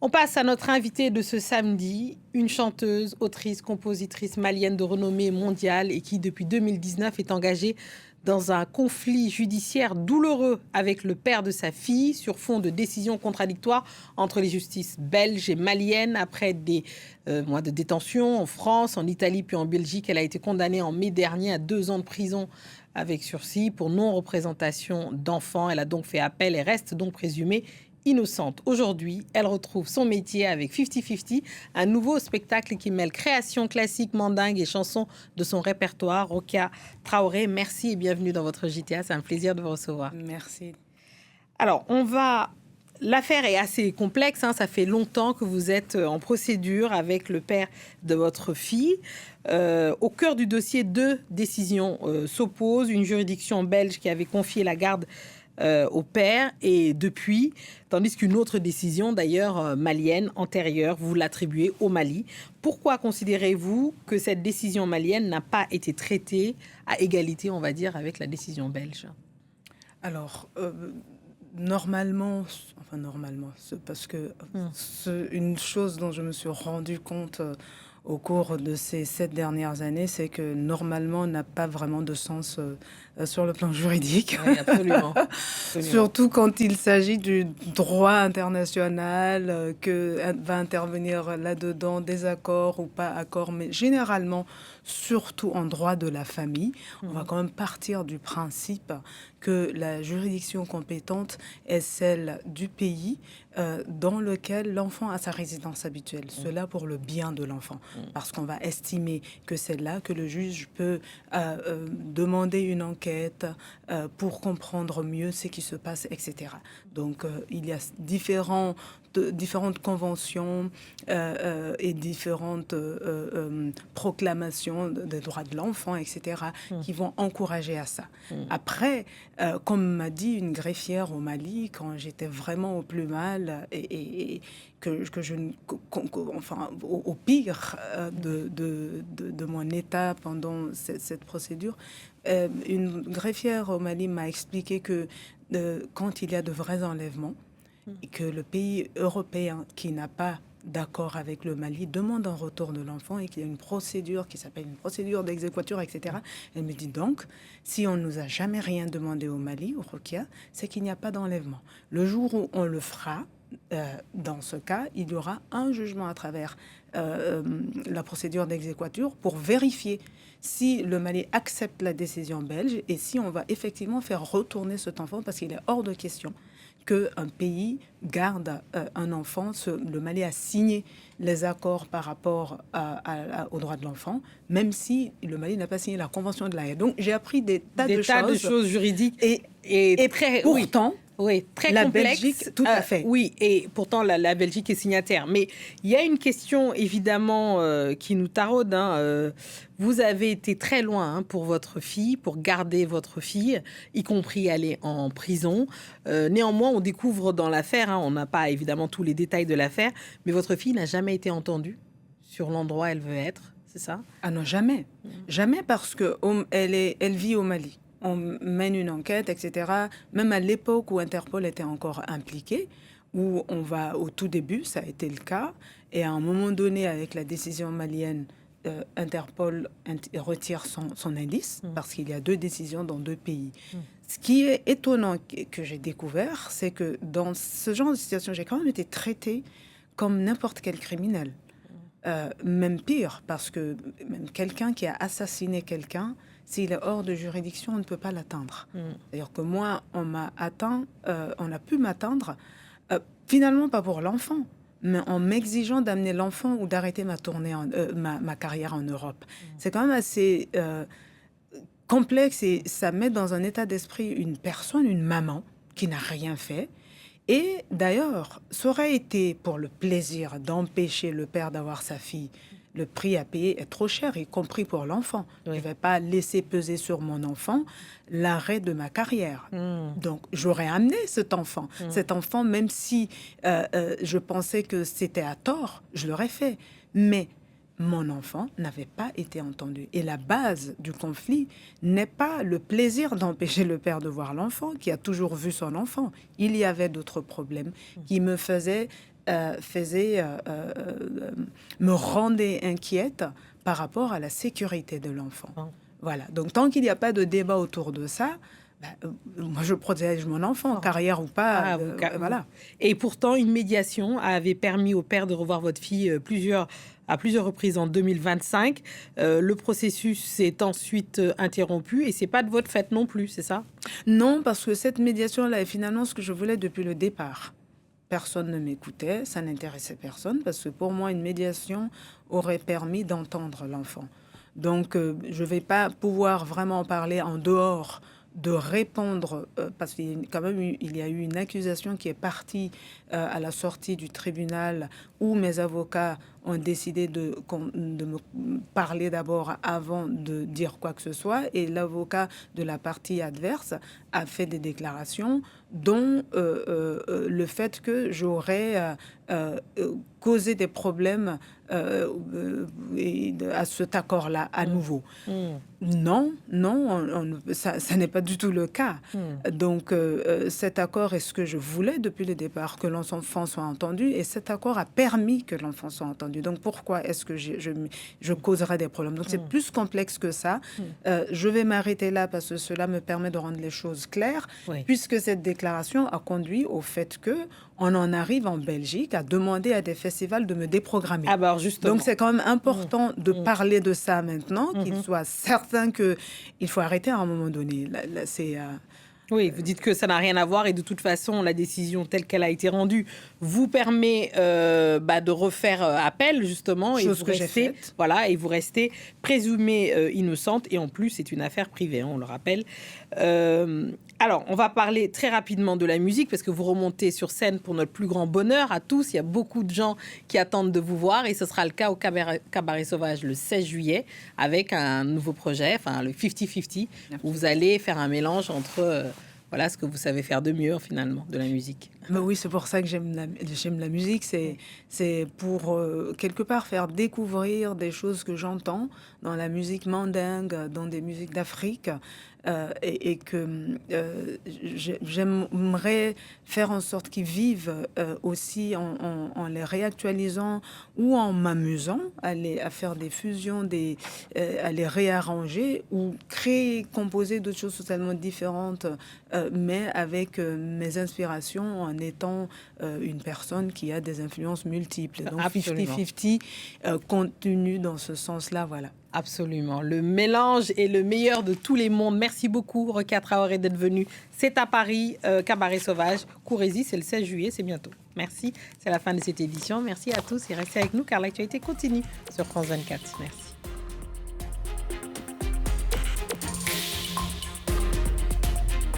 On passe à notre invitée de ce samedi, une chanteuse, autrice, compositrice malienne de renommée mondiale et qui, depuis 2019, est engagée dans un conflit judiciaire douloureux avec le père de sa fille sur fond de décisions contradictoires entre les justices belges et maliennes. Après des mois de détention en France, en Italie puis en Belgique, elle a été condamnée en mai dernier à 2 ans de prison avec sursis pour non-représentation d'enfants. Elle a donc fait appel et reste donc présumée innocente. Aujourd'hui, elle retrouve son métier avec 50-50, un nouveau spectacle qui mêle création classique, mandingue et chansons de son répertoire. Rokia Traoré, merci et bienvenue dans votre JTA. C'est un plaisir de vous recevoir. Merci. Alors, l'affaire est assez complexe. Ça fait longtemps que vous êtes en procédure avec le père de votre fille. Au cœur du dossier, 2 décisions s'opposent. Une juridiction belge qui avait confié la garde au père et depuis, tandis qu'une autre décision d'ailleurs malienne antérieure, vous l'attribuez au Mali. Pourquoi considérez-vous que cette décision malienne n'a pas été traitée à égalité, on va dire, avec la décision belge? Alors, normalement, c'est parce que c'est une chose dont je me suis rendu compte au cours de ces 7 dernières années, c'est que normalement, on n'a pas vraiment de sens sur le plan juridique. Oui, absolument. Surtout quand il s'agit du droit international, que va intervenir là-dedans des accords ou pas accords, mais généralement, surtout en droit de la famille, on va quand même partir du principe que la juridiction compétente est celle du pays dans lequel l'enfant a sa résidence habituelle. Cela pour le bien de l'enfant, parce qu'on va estimer que c'est là que le juge peut demander une enquête pour comprendre mieux ce qui se passe, etc. Donc, il y a différentes conventions et différentes proclamations des droits de l'enfant, etc., qui vont encourager à ça. Après, comme m'a dit une greffière au Mali, quand j'étais vraiment au plus mal et que je enfin au pire de mon état pendant cette procédure, une greffière au Mali m'a expliqué que quand il y a de vrais enlèvements et que le pays européen qui n'a pas d'accord avec le Mali demande un retour de l'enfant et qu'il y a une procédure qui s'appelle une procédure d'exéquatur, etc. Elle me dit donc, si on ne nous a jamais rien demandé au Mali, au Rokia, c'est qu'il n'y a pas d'enlèvement. Le jour où on le fera, dans ce cas, il y aura un jugement à travers la procédure d'exéquatur pour vérifier si le Mali accepte la décision belge et si on va effectivement faire retourner cet enfant, parce qu'il est hors de question qu'un pays garde un enfant. Le Mali a signé les accords par rapport aux droits de l'enfant, même si le Mali n'a pas signé la Convention de La Haye. Donc j'ai appris des tas de choses juridiques et très, pourtant... Oui, très la complexe. Belgique, tout à fait. Oui, et pourtant la Belgique est signataire. Mais il y a une question évidemment qui nous taraude. Vous avez été très loin pour votre fille, pour garder votre fille, y compris aller en prison. Néanmoins, on découvre dans l'affaire, on n'a pas évidemment tous les détails de l'affaire, mais votre fille n'a jamais été entendue sur l'endroit où elle veut être, c'est ça? Ah non, jamais. Jamais, parce qu'elle vit au Mali. On mène une enquête, etc. Même à l'époque où Interpol était encore impliqué, où on va au tout début, ça a été le cas. Et à un moment donné, avec la décision malienne, Interpol retire son indice, parce qu'il y a 2 décisions dans 2 pays. Ce qui est étonnant que j'ai découvert, c'est que dans ce genre de situation, j'ai quand même été traitée comme n'importe quel criminel. Même pire, parce que même quelqu'un qui a assassiné quelqu'un, s'il est hors de juridiction, on ne peut pas l'atteindre. C'est-à-dire que moi, on a pu m'atteindre, finalement pas pour l'enfant, mais en m'exigeant d'amener l'enfant ou d'arrêter ma carrière en Europe. C'est quand même assez complexe et ça met dans un état d'esprit une personne, une maman, qui n'a rien fait. Et d'ailleurs, ça aurait été pour le plaisir d'empêcher le père d'avoir sa fille. Le prix à payer est trop cher, y compris pour l'enfant. Oui. Je ne vais pas laisser peser sur mon enfant l'arrêt de ma carrière. Donc, j'aurais amené cet enfant. Cet enfant, même si je pensais que c'était à tort, je l'aurais fait. Mais mon enfant n'avait pas été entendu. Et la base du conflit n'est pas le plaisir d'empêcher le père de voir l'enfant, qui a toujours vu son enfant. Il y avait d'autres problèmes qui me faisaient me rendait inquiète par rapport à la sécurité de l'enfant. Ah. Voilà. Donc, tant qu'il n'y a pas de débat autour de ça, moi, je protège mon enfant, carrière ou pas. Voilà. Et pourtant, une médiation avait permis au père de revoir votre fille à plusieurs reprises en 2025. Le processus s'est ensuite interrompu et c'est pas de votre fait non plus, c'est ça? Non, parce que cette médiation-là est finalement ce que je voulais depuis le départ. Personne ne m'écoutait, ça n'intéressait personne, parce que pour moi, une médiation aurait permis d'entendre l'enfant. Donc, je ne vais pas pouvoir vraiment parler en dehors de répondre, parce qu'il y a quand même il y a eu une accusation qui est partie à la sortie du tribunal où mes avocats ont décidé de me parler d'abord avant de dire quoi que ce soit. Et l'avocat de la partie adverse a fait des déclarations dont le fait que j'aurais causé des problèmes à cet accord-là à nouveau. Non, ça n'est pas du tout le cas. Donc, cet accord est ce que je voulais depuis le départ, que l'enfant soit entendu, et cet accord a permis que l'enfant soit entendu. Donc, pourquoi est-ce que je causerais des problèmes? Donc, c'est plus complexe que ça. Je vais m'arrêter là parce que cela me permet de rendre les choses claires, puisque cette déclaration a conduit au fait que on en arrive en Belgique à demander à des festivals de me déprogrammer. Ah bah justement. Donc, c'est quand même important de parler de ça maintenant, qu'il soit certain qu'il faut arrêter à un moment donné. C'est... Oui, vous dites que ça n'a rien à voir et de toute façon, la décision telle qu'elle a été rendue vous permet de refaire appel justement. Chose que j'ai faite. Voilà, et vous restez présumée innocente et en plus, c'est une affaire privée, hein, on le rappelle. Alors, on va parler très rapidement de la musique parce que vous remontez sur scène pour notre plus grand bonheur à tous. Il y a beaucoup de gens qui attendent de vous voir et ce sera le cas au Cabaret Sauvage le 16 juillet avec un nouveau projet, enfin le 50-50, où vous allez faire un mélange entre voilà ce que vous savez faire de mieux finalement, de la musique. Mais oui, c'est pour ça que j'aime la musique. C'est pour quelque part faire découvrir des choses que j'entends dans la musique mandingue, dans des musiques d'Afrique. Et que j'aimerais faire en sorte qu'ils vivent aussi en les réactualisant ou en m'amusant à faire des fusions, à les réarranger ou créer, composer d'autres choses totalement différentes, mais avec mes inspirations en étant une personne qui a des influences multiples. Donc 50-50 continue dans ce sens-là, voilà. Absolument. Le mélange est le meilleur de tous les mondes. Merci beaucoup, Rekia Traoré, d'être venu. C'est à Paris, Cabaret Sauvage. Courez-y, c'est le 16 juillet, c'est bientôt. Merci. C'est la fin de cette édition. Merci à tous et restez avec nous car l'actualité continue sur France 24. Merci.